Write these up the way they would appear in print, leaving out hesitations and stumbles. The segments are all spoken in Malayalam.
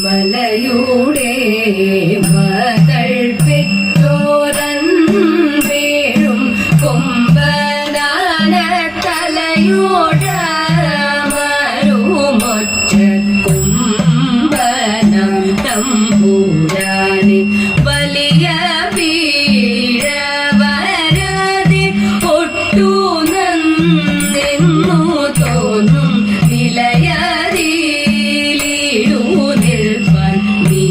മലയുടെ മകൾ പെറ്റോരൻ വേഴും കൊമ്പനാന തലയോട മരുമൊറ്റ കുംഭനം തമ്പൂരാനെ വലിയ വീഴവരാതെ ഒട്ടു നന്നെന്നു തോന്നും നിലയതിലിടൂ നിൽപ്പാൻ നീ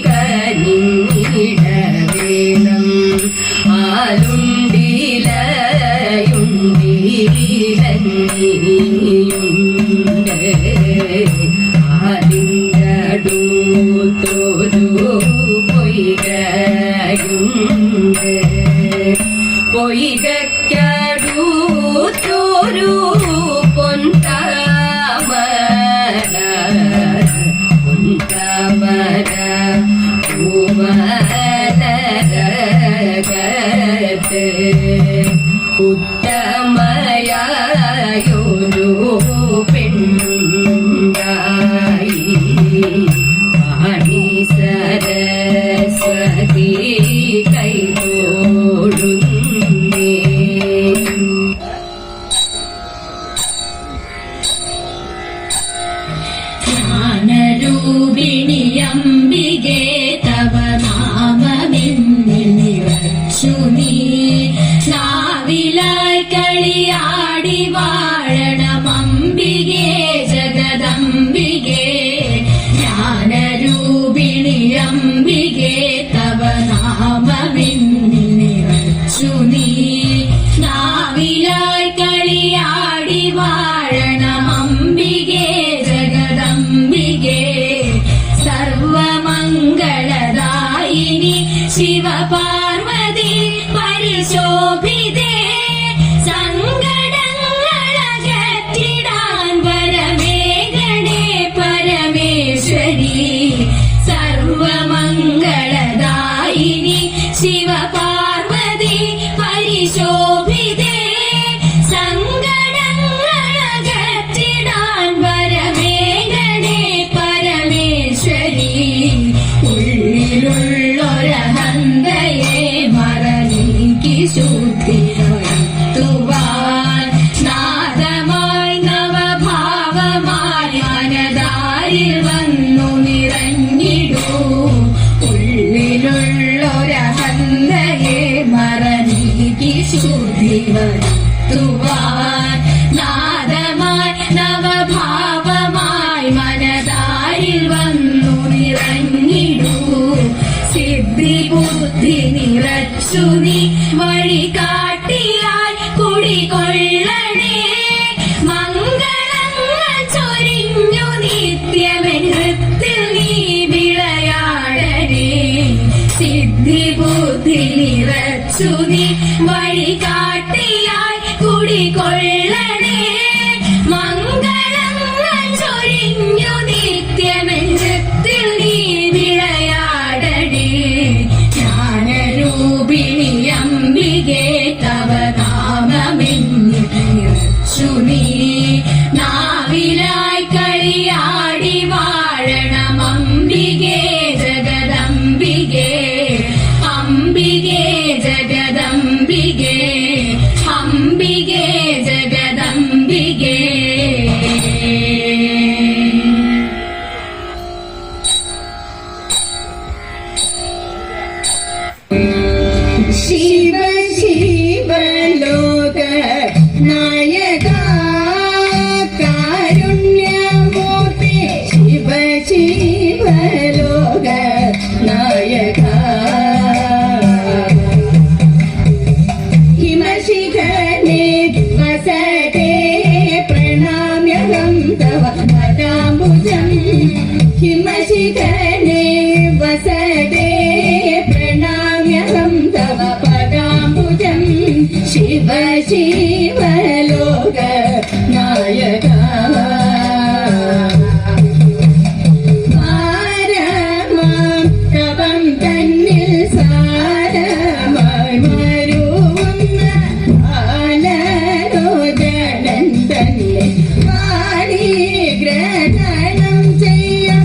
കനിടവേണം ആലുണ്ടിലയുണ്ടിലഞ്ഞിയുണ്ട് ആലിങ്കടൂത്തോരു പൊയ്കയുണ്ട് പൊയ്കടൂത്തോരു പൊൻതാമര പൊൻതാമര പൂമലരകത്ത് ഉത്തമയായൊരു പെണ്ണുണ്ടായി വാണി സരസ്വതി കൈതോടുന്നേ. ജ്ഞാനരൂപിണിയംബികേ തവ നാമമെന്നിൽ നിറച്ചു നീ നാവിലായി കളിയാടി വാഴണമംബികേ ജഗദംബികേ. ജ്ഞാനരൂപിണിയംബികേ തവ നാമമെന്നിൽ നിറച്ചു നീ നാവിലായി കളിയാടി വാഴണമംബികേ ജഗദംബികേ. സർവമംഗളദായിനി ശിവപാർവതി പരിശോഭിതേ സങ്കടങ്ങളകറ്റിടാൻ വരമേഘടേ പരമേശ്വരി. സർവമംഗളദായിനി ശിവപാർവതി പരിശോഭിതേ സങ്കടങ്ങളകറ്റിടാൻ വരമേഘടേ പരമേശ്വരി. ഉള്ളിലുള്ളൊരഹന്തയെ മറനീക്കി ശുദ്ധി വരുത്തുവാൻ നാദമായി നവഭാവമായി മനതാരിൽ വന്നു നിറഞ്ഞിടൂ. ഉള്ളിലുള്ളൊരഹന്തയെ മറനീക്കി ശുദ്ധി വരുത്തുവാൻ നാദമായി നവഭാവമായി മനതാരിൽ വന്നു നിറഞ്ഞിടൂ. സിദ്ധി ബുദ്ധി നിറച്ചു നീ വഴി കാട്ടിയാൽ കുടികൊള്ളണേ മംഗളങ്ങൾ ചൊരിഞ്ഞു നിത്യമെന്നത്തിൽ നീ വിളയാടണേ. സിദ്ധി ബുദ്ധി നിറച്ചു നീ വഴി കാട്ടിയാൽ കുടികൊള്ളണേ മംഗളങ്ങൾ ചൊരിഞ്ഞു നിത്യമെന്നത്തിൽ നീ വിളയാടണേ. ജ്ഞാനരൂപിണിയംബികേ തവ നാമമെന്നിൽ നിറച്ചു നീ നാവിലായി കളിയാടി വാഴണമംബികേ ജഗദംബികേ. അംബികേ ജഗദംബികേ അംബികേ ജഗദംബികേ. ശിവ ശിവ ലോക നായക കാരുണ്യമൂർത്തി ശിവ ശിവ ലോക നായക. ഹിമശിഖരേ വസതേ പ്രണാമ്യഹം തവ പദാംബുജം. ഹിമശിഖരേ വസതേ പ്രണാമ്യഹം തവ പദാംബുജം. ശിവ ശിവ ലോക നായക. പാരമാം തപം തന്നിൽ സാരമായി മരുവുന്ന ബാലരോചനൻ തന്നെ വാണിഗ്രഹണം ചെയ്യാം.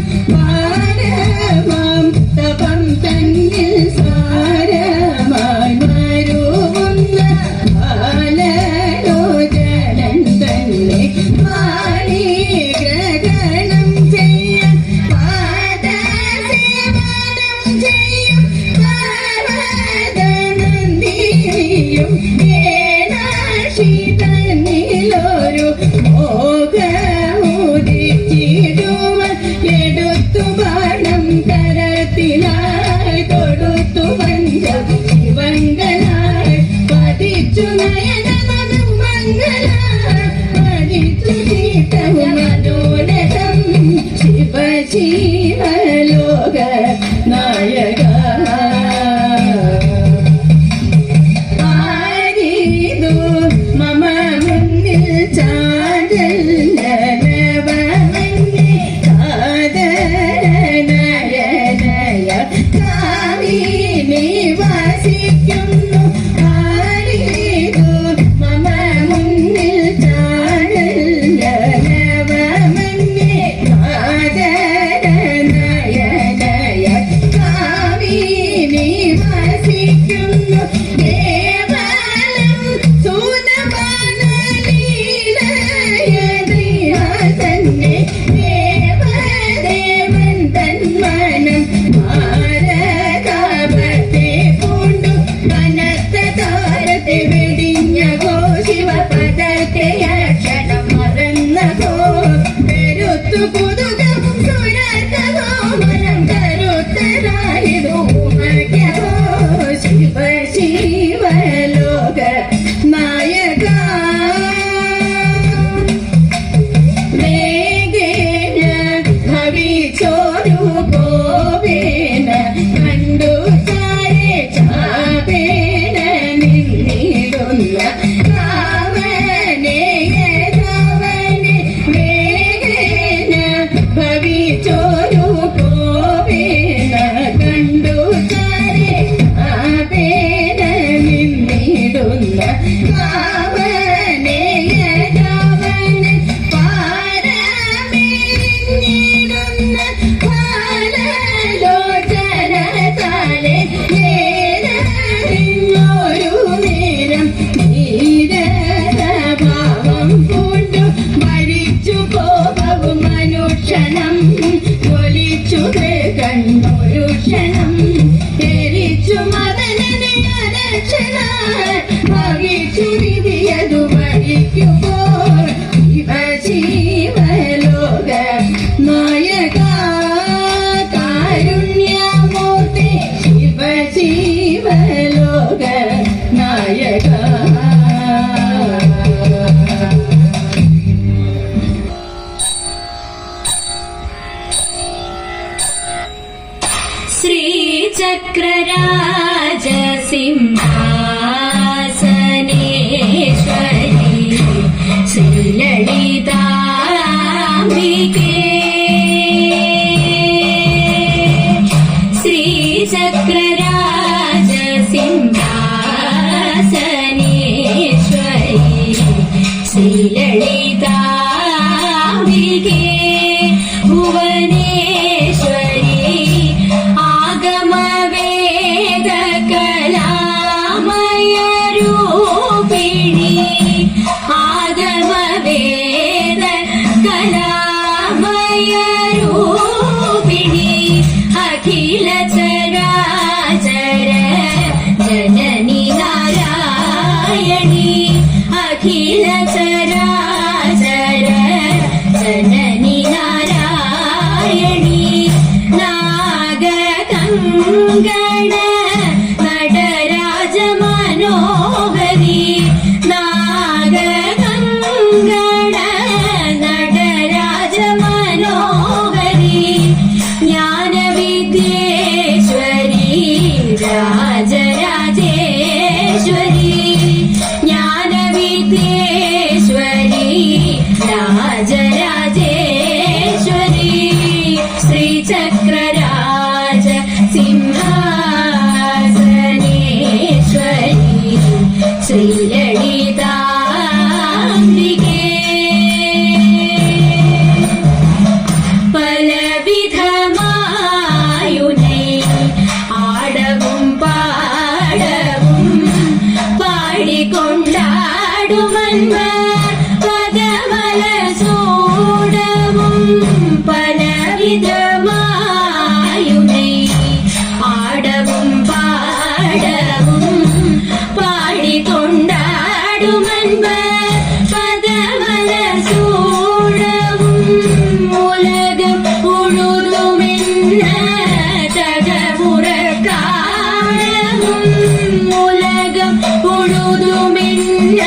ശിവലോക നായക ആരിതു മമ മുന്നിൽ ചാടല്ലവമന്യേ കാതരനയനയ കാവിനി വസിക്കുന്നു ആരിതു മമ മുന്നിൽ ചാടല്ലവമന്യേ കാതരനയനയ കാവിനി വസിക്കുന്നു കേവലം സൂനമാനലീലയ തന്നെ ദേവദേവൻ തന്മനം മാരകാപത്തെ പൂണ്ടു കനത്ത താരത്തെ വെടിഞ്ഞ ശിവപദത്തെ അക്ഷരം മറന്നതോ പെരുത്തു കുതുകവും സുരതോ മനം കരുത്തരായതോ മകോ ശിവ ശിവലോക നായക വേഗേന ഭവിച്ചോരു ഗോവേന കണ്ടു താരെ ചാപേന നിന്നിടുന്ന രാമനെ രാവനെ വേഗേന ഭവിച്ചോരു ഗോവേന കണ്ടു താരെ ചാപേന നിന്നിടുന്ന രാമനെ രാവനെ പാരമേറിഞ്ഞിടുന്ന ബാലലോചനതാലെ നേരറിഞ്ഞൊരു നേരം ധീരഭാവം പൂണ്ടു മരിച്ചു കോപവും അനുക്ഷണം ജ്വലിച്ചു കണ്ണൊരു ക്ഷണം എരിച്ചു മദനനെ അരക്ഷണ ഭവിച്ചു വിധിയതു ഭരിക്കുമ്പോൾ ശിവ ശിവലോക നായക കാരുണ്യമൂർത്തി ശിവ ശിവലോക നായക ശ്രീചക്രരാജ സിംഹാസനേശ്വരി ശ്രീലളിതാംബികേ ശ്രീചക്രരാജ സിംഹാസനേശ്വരി ശ്രീലളിതാംബികേ ഭുവനേശ്വരി ആഗമവേദ കലാമയരൂപിണി ആഗമവേദ കലാമയരൂപിണി അഖില ചരാചര ജനനി നാരായണി അഖില ചരാചര ജനനി നാരായണി നാഗകങ്കണ നടരാജ മനോഹരി നാഗകങ്കണ നടരാജ മനോഹരി ജ്ഞാനവിദ്യേശ്വരി രാജരാജേശ്വരി ജ്ഞാനവിദ്യേശ്വരി രാജരാജേശ്വരി ശ്രീചക്രരാജ സിംഹാസനേശ്വരി ശ്രീലളിതാംബികേ പലവിധമായുനൈ ആടവും പാടവും പാടിക്കൊണ്ടാടുമന്മ പദമല സൂടവും പലവിധമായുനൈ ആടവും പാടവും പാടിക്കൊണ്ടാടുമന്മ പദമല സൂടവും ഉലകം ഉഴുതുമെന്ന തകമുറക്കാണവും ഉലകം ഉഴുതുമെന്ന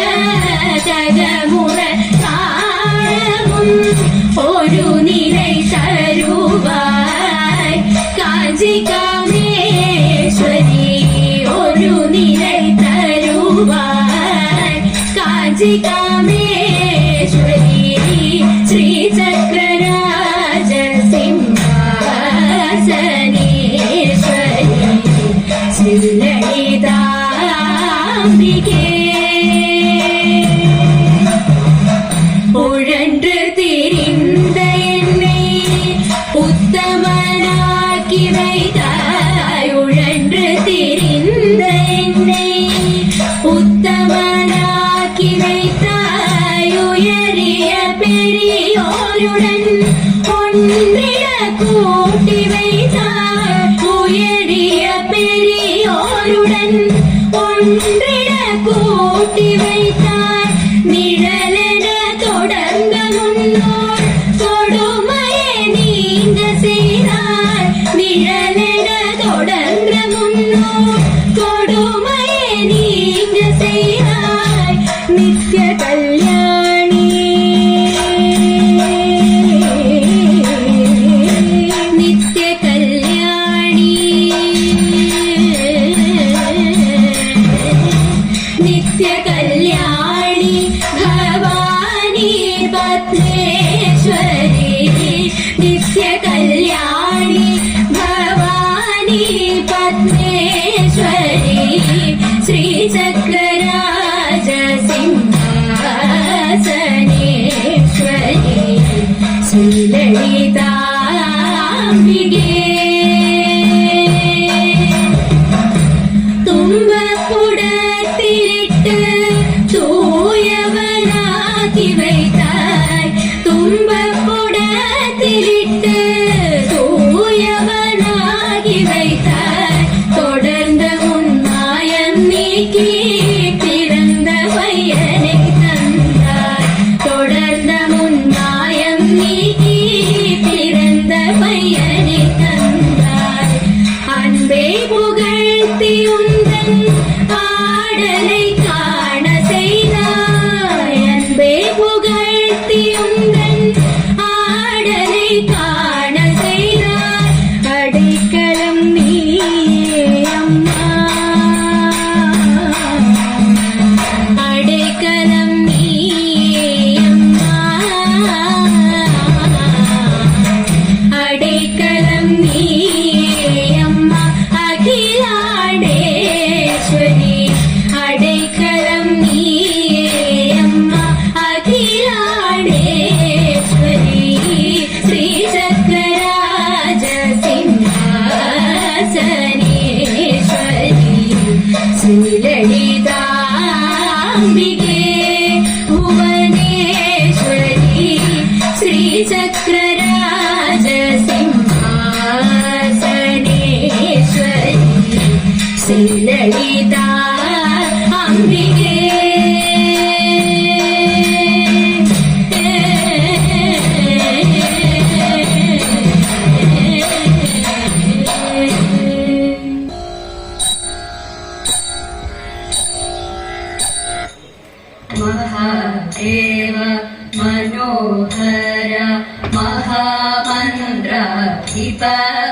തകമുറക്കാണവും ഒരു നിലൈ തരുവാ കാഞ്ചി കാമേശ്വരി ശ്രീചക്രരാജ സിംഹാസനേശ്വരി ശ്രീലളിതാംബികേ ഉഴன்று திரிந்த என்னை உத்தமனாக்கி வைத்தாய் உழன்று திரிந்த என்னை உத்தமனாக்கி வைத்தாய் உயரிய பெரியோருடன் ஒன்றிட கூட்டி வைத்தாய் உயரிய பெரியோருடன் ஒன்றிட கூட்டி வைத்தாய் நிழலென தொடர்ந்த முன்னோர் கொடுமையை நீங்க செய்தாய் நிழலென தொடர்ந்த முன்னோர் கொடுமையை நீங்க செய்தாய் நித்ய கல்யாணி நித்ய கல்யாணி நித்ய கல்யாணி भवानी पद्मेश्वरी नित्य कल्याणी भवानी पद्मेश्वरी श्रीचक्रराज सिंहासनेश्वरी श्रीललिताम्बिके തുമ്പക്കുടത്തിലിട്ട് തൂയവനാക്കി வைத்தாய் തുമ്പക്കുടത്തിലിട്ട് തൂയവനാക്കി வைத்தாய் தொடர்ந்த உன்மாயம் நீக்கி பிறந்த பையனை தந்தாய் தொடர்ந்த உன்மாயம் நீக்கி பிறந்த பையனை தந்தாய் அன்பே புகழ்த்தி உந்தன் ஆடலை காண செய்தாய் அன்பே புகழ்த்தி உந்தன் ஆடலை காண செய்தாய் அடைக்கலம் நீயே அம்மா அடைக்கலம் நீயே அம்மா அடைக்கலம் நீயே அம்மா அகிலாண்டேஸ்வரி அடைக்கலம் நீயே அம்மா அகிலாண்டேஸ்வரி ஸ்ரீசக்கராஜ சிம்ஹாசனேஸ்வரி ஸ்ரீலலிதாம்பிகே புவனேஸ்வரி श्रीचक्रराज सिंहासनेश्वरी श्रीललिता अम्बिके महादेव मनोहर महामन्द्र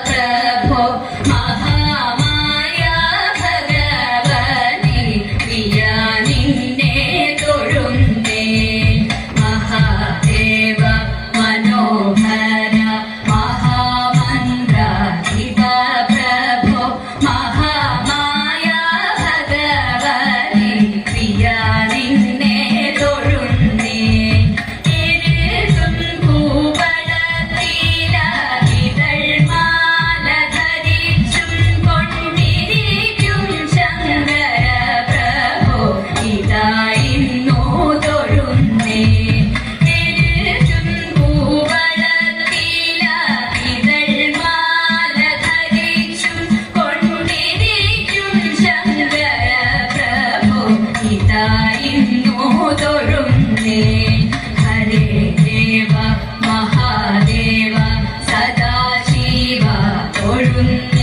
प्रभो महामाया भगवनि प्रिया निन्ने तोळुन्ने महादेव मनोहर महामन्द्र प्रभो महामाया भगवनि प्रिया निन्ने तोळुन्ने हरे देव महादेव सदाशिव तोळुन्ने